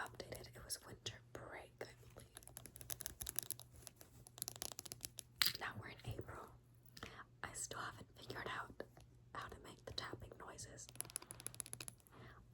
updated. It was winter break, I believe. Now we're in April. I still haven't figured out how to make the tapping noises.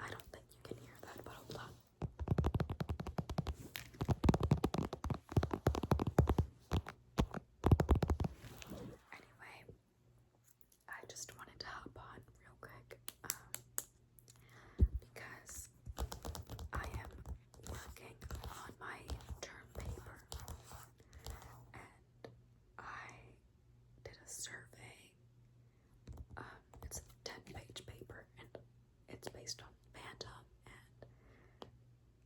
I don't think you can hear that, but hold on. Anyway, I just wanted to hop on real quick because I am working on my term paper, and I did a survey. It's a 10-page paper, and it's based on fandom, and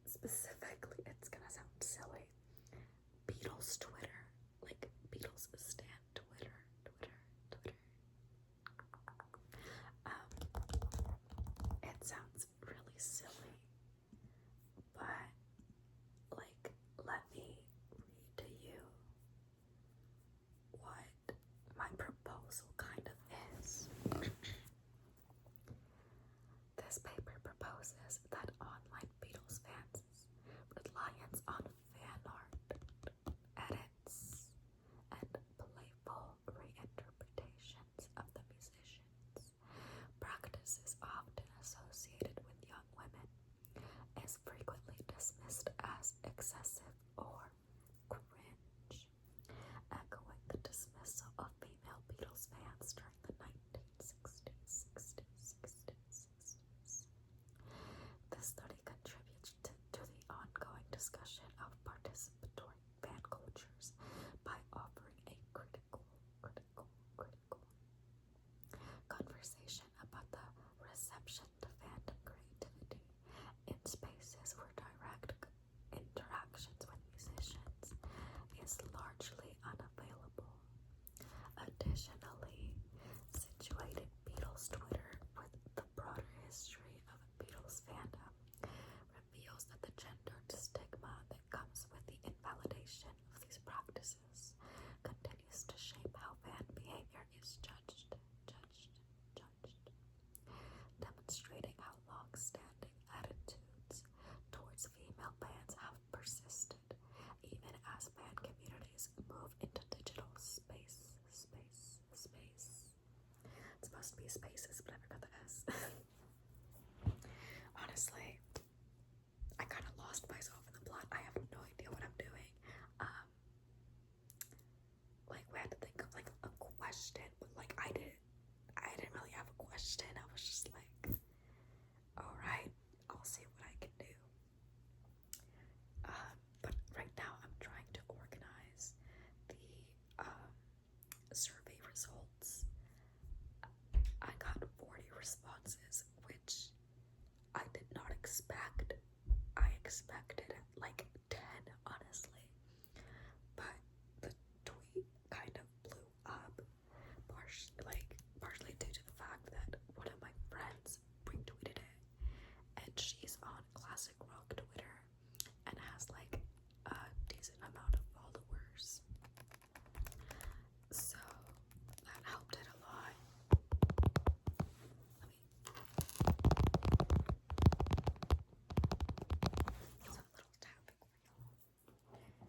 specifically, it's gonna sound silly, Beatles Twitter, like Beatles stan Twitter. It sounds really silly, but like, let me read to you what my proposal kind of is. This paper proposes that online Beatles fans' reliance on fan art, edits, and playful reinterpretations of the musicians, practices often associated with young women, is frequently dismissed as excessive or cringe, echoing the dismissal of female Beatles fans during the 1960s. This study contributes to the ongoing discussion of participatory fan cultures by offering a critical conversation about the reception to fandom creativity in spaces where direct interactions with musicians is largely unavailable. Additionally, situated Beatles Twitter with the broader history of Beatles fandom reveals that the gendered stigma that comes with the invalidation of these practices continues to shape how fan behavior is judged, demonstrating how long-standing attitudes towards female fans have persisted even as fan communities move into digital space. It's supposed to be spaces, but I forgot the S. Honestly, I kind of lost myself in the plot. I have no idea what I'm doing. Like, we had to think of like a question, but like I didn't really have a question. I was just like, all right, I'll see what I can do. But right now I'm trying to organize the survey results. I got 40 responses, which I did not expect. I expected like 10, honestly. But the tweet kind of blew up, partially due to the fact that one of my friends retweeted it, and she's on classic rock Twitter and has like a decent amount of followers. So that helped it a lot. Some little tapping for y'all.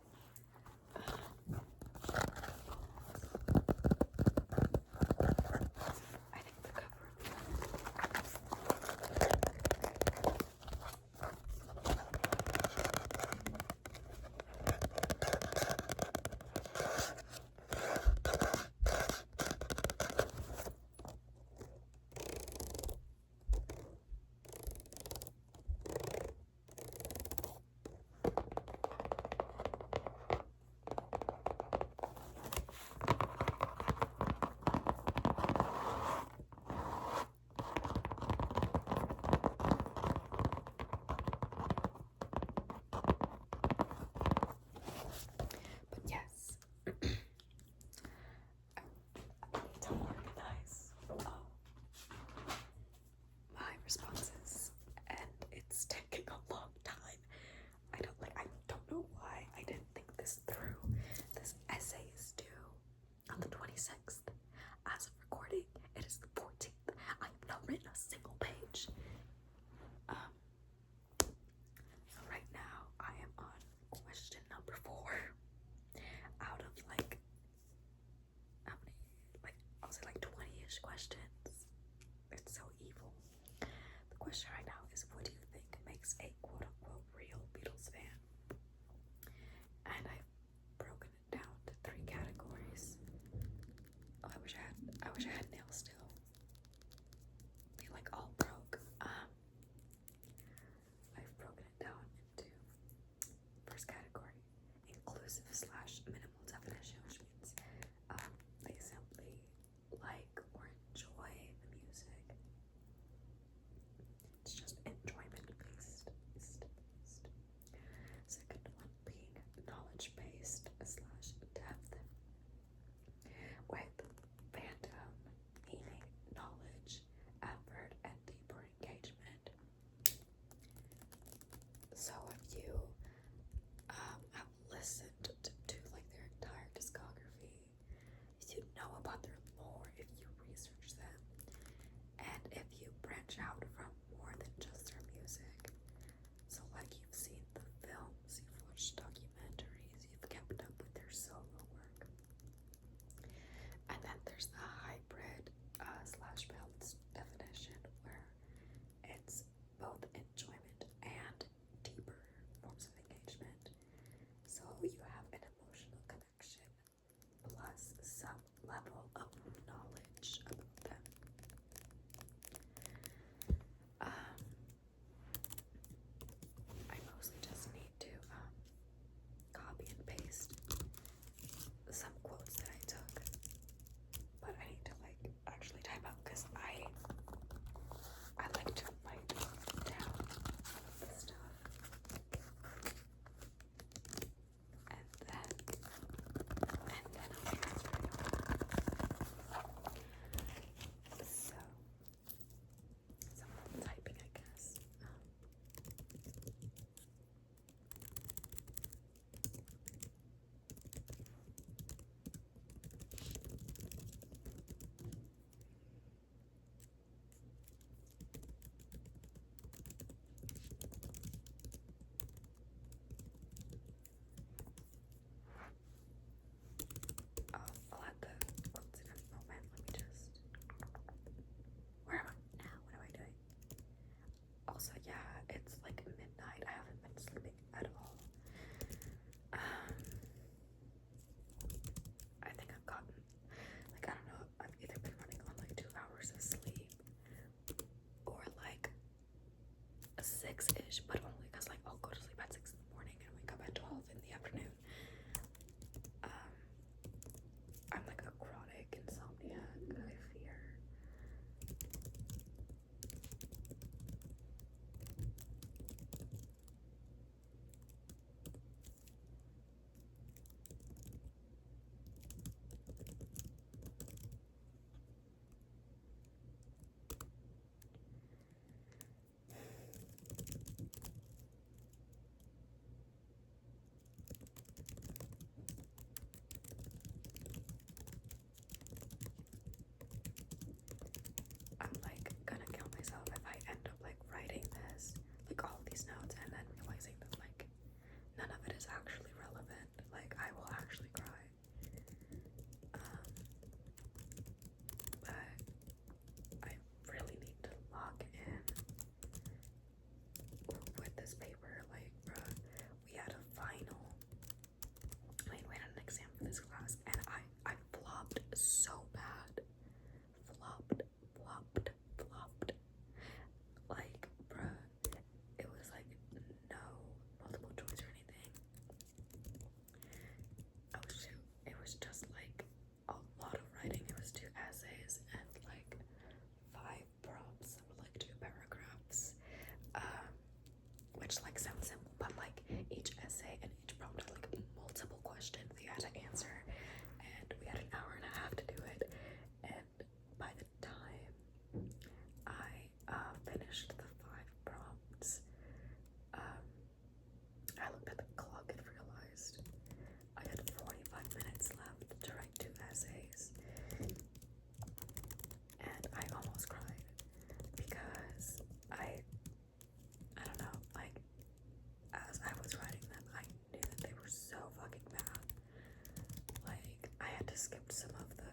just skipped some of the,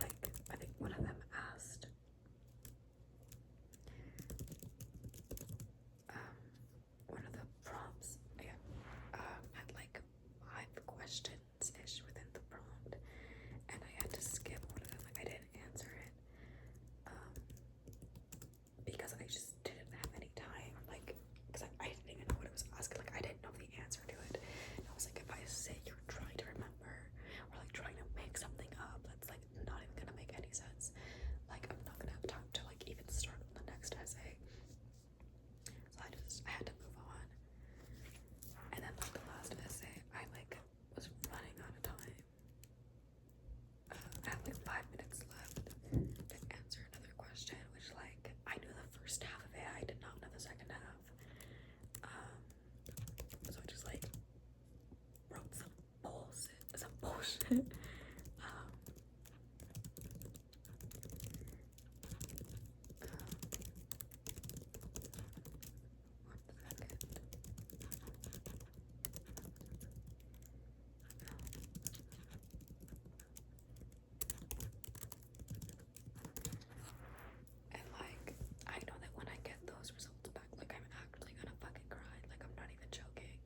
like, I think one of them asked, one of the prompts, yeah, had like 5 questions-ish within the prompt, and I had to skip one of them, like, I didn't answer it, because I just didn't have any time, like, because I didn't even know what it was asking, like, I didn't know the answer to it, and I was like, if I say you're trying to remember, or like trying to make something up, that's like not even gonna make any sense, like, I'm not gonna have time to like even start on the next essay, so I had to move on, and then like the last essay, I like was running out of time, I had like 5 minutes left to answer another question, which like, I knew the first half of it, I did not know the second half, so I just like wrote some bullshit, one second. And like, I know that when I get those results back, like, I'm actually gonna fucking cry, like, I'm not even joking.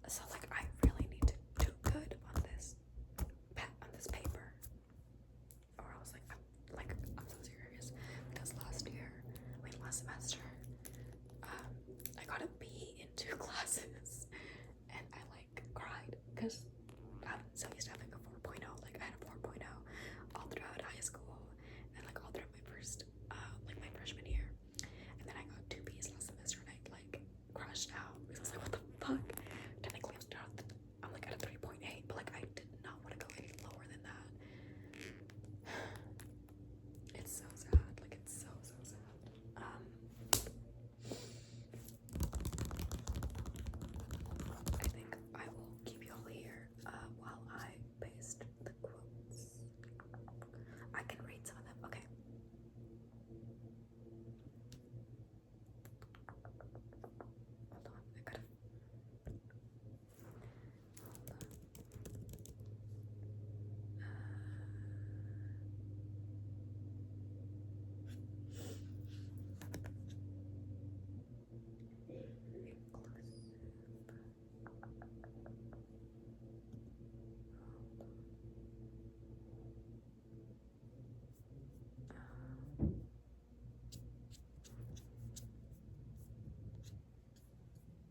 So like, I really need to do good on this paper, or else like, I'm so serious, because last semester, I got a B in 2 classes, and I like cried, because I'm so used to having a 4.0, like I had a 4.0 all throughout high school, and like all throughout my my freshman year, and then I got 2 B's last semester, and I like crashed out, because I was like, what the fuck, technically I'm like at a 3.8, but like I did not want to go any lower than that. It's so sad, like it's so sad. I think I will keep you all here while I paste the quotes. I can read some of them. Okay. Hold on. I gotta. Hold on.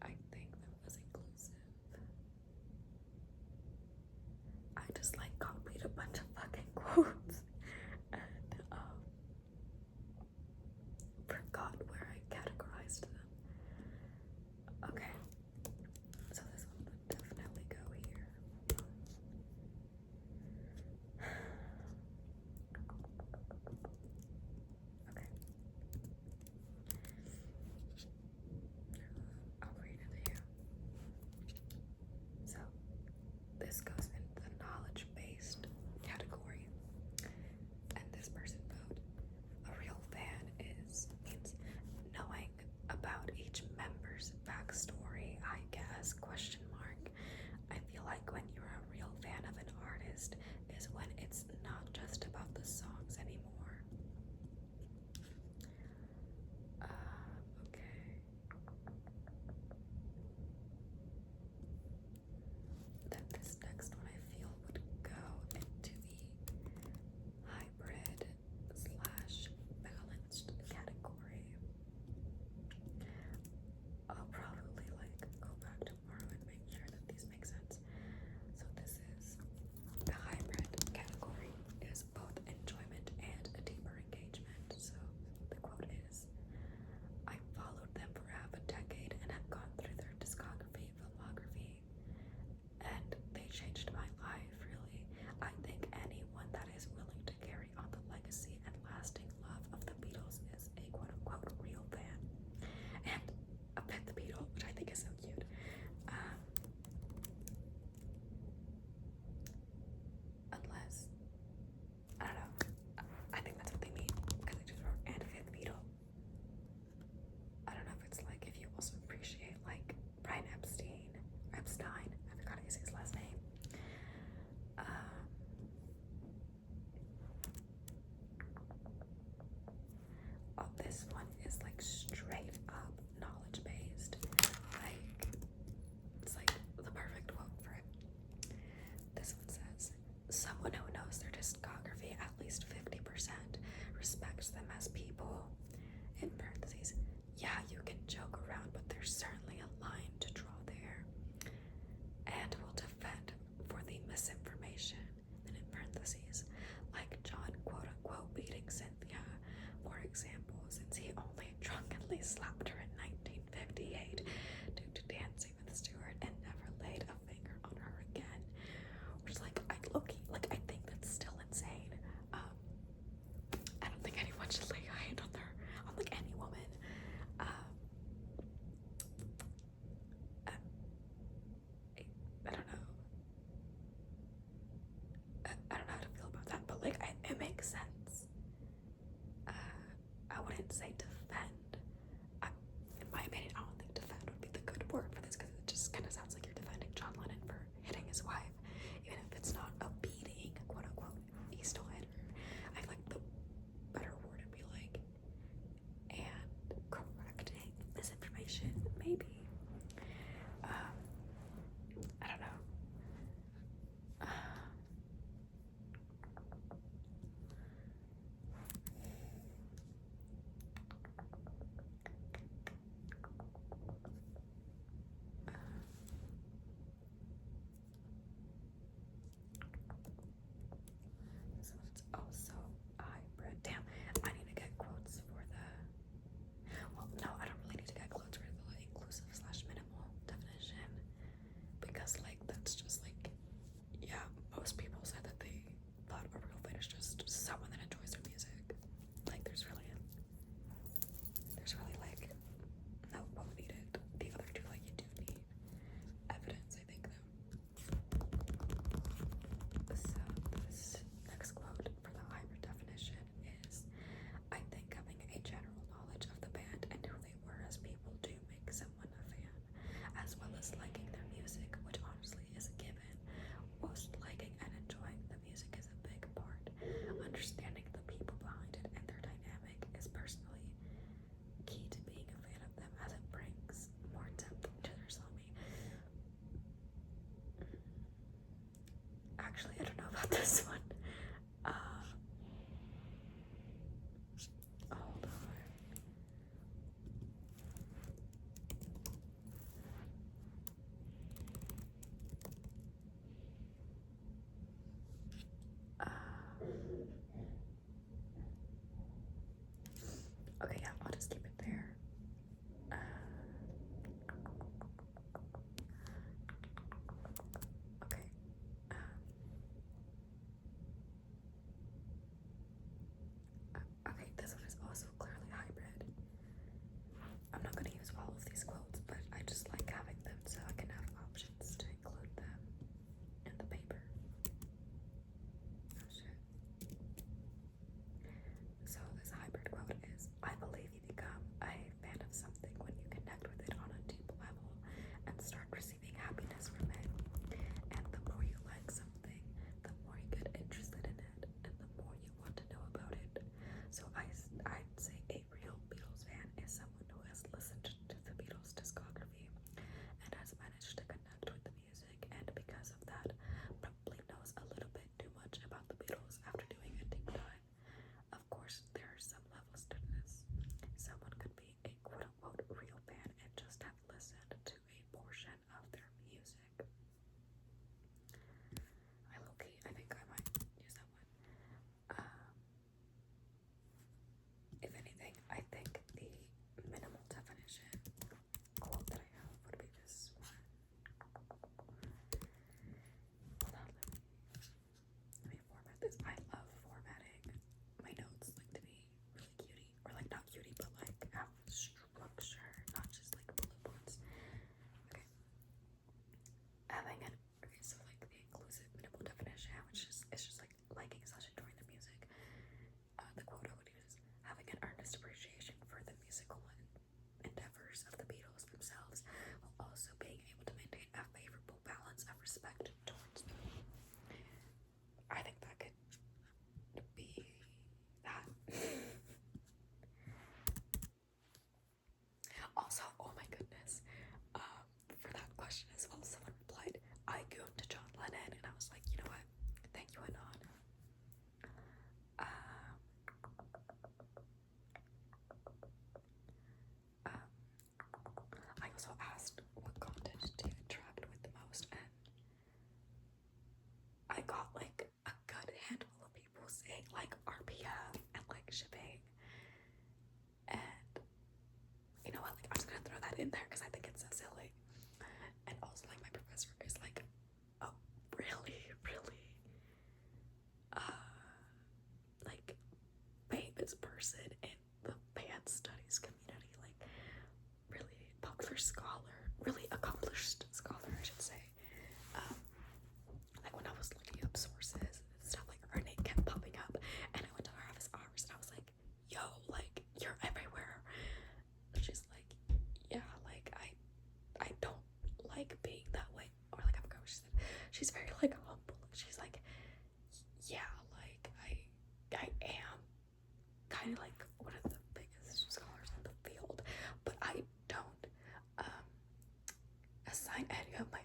I think that was inclusive. I just like copied a bunch of fucking quotes and forgot where I categorized them. Okay, so this one would definitely go here. Okay. I'll read it to you. So this goes into the knowledge-based category, and this person wrote, a real fan means knowing about each member's backstory, I guess, question mark. I feel like when you're a real fan of an artist is when it's not just about the songs anymore. Okay. Then this next one slapped her in 1958 due to dancing with Stewart and never laid a finger on her again. Which is like, I think that's still insane. I don't think anyone should lay a hand on like any woman. I don't know. I don't know how to feel about that, but like, it makes sense. I wouldn't say defend. In my opinion, I don't think defend would be the good word for this, because it just kind of sounds like you're defending John Lennon for hitting his wife, even if it's not a beating, quote unquote. He still hit her. I feel like the better word would be like, and correcting misinformation, maybe. I don't know. So it's also hybrid. Damn, I need to get quotes for the. Well, no, I don't really need to get quotes for the inclusive / minimal definition, because like that's just like, yeah, most people said that they thought a real fan is just someone that enjoys their music. Like there's really like no quote needed. The other two, like, you do need evidence, I think, though. So this next quote for the hybrid definition is, I think having a general knowledge of the band and who they were as people do make someone a fan, as well as liking their music, which honestly is a given. Most liking and enjoying the music is a big part. Understanding the people behind it and their dynamic is personally key to being a fan of them, as it brings more depth to their songing. Actually, I don't know about this one. Hold on. Okay, yeah, I'll just keep it there. Okay. Okay, this one is also clearly hybrid. I'm not going to use all of these quotes, but I just like having them so I can have options to include them in the paper. Oh shit. So this hybrid quote is, I believe you become a fan of something when you connect with it on a deep level and start receiving happiness from it. And the more you like something, the more you get interested in it, and the more you want to know about it. So I'd say a real Beatles fan is someone who has listened to the Beatles discography and has managed to connect with the music, and because of that, probably knows a little bit too much about the Beatles after doing a deep dive. Of course, there are some levels to this. Someone could be a quote-unquote real fan and just have listened to a portion of their music. I think I might use that one. If anything, I think the minimal definition quote that I have would be this one. Hold on, let me format this. I love formatting my notes, like, to be really cutie, or like not cutie, but like have structure, not just like bullet points. Okay. So like the inclusive minimal definition, which is, it's just like liking / enjoying the music. The quote I would use is, having an earnest appreciation for the musical endeavors of the Beatles themselves, while also being able to maintain a favorable balance of respect towards them. I think that could be that. Also, oh my goodness, for that question as well, someone replied, I gooned to John Lennon, and I was like, you know what? Thank you, Anon. I also asked what content in there because I think it's so silly. And also, like, my professor is like a really, really, like, famous person in the band studies community, like, really popular scholar, really accomplished scholar, I should say. Like, when I was looking up sources and stuff, like, her name kept popping up, and I went to her office hours, and I was like, yo, like, you're everywhere. And she's like, yeah, like, I don't like being that way, or like, I forgot what she said. She's very, like, humble. She's like, yeah, like, I am kind of like one of the biggest scholars in the field, but I don't assign any of my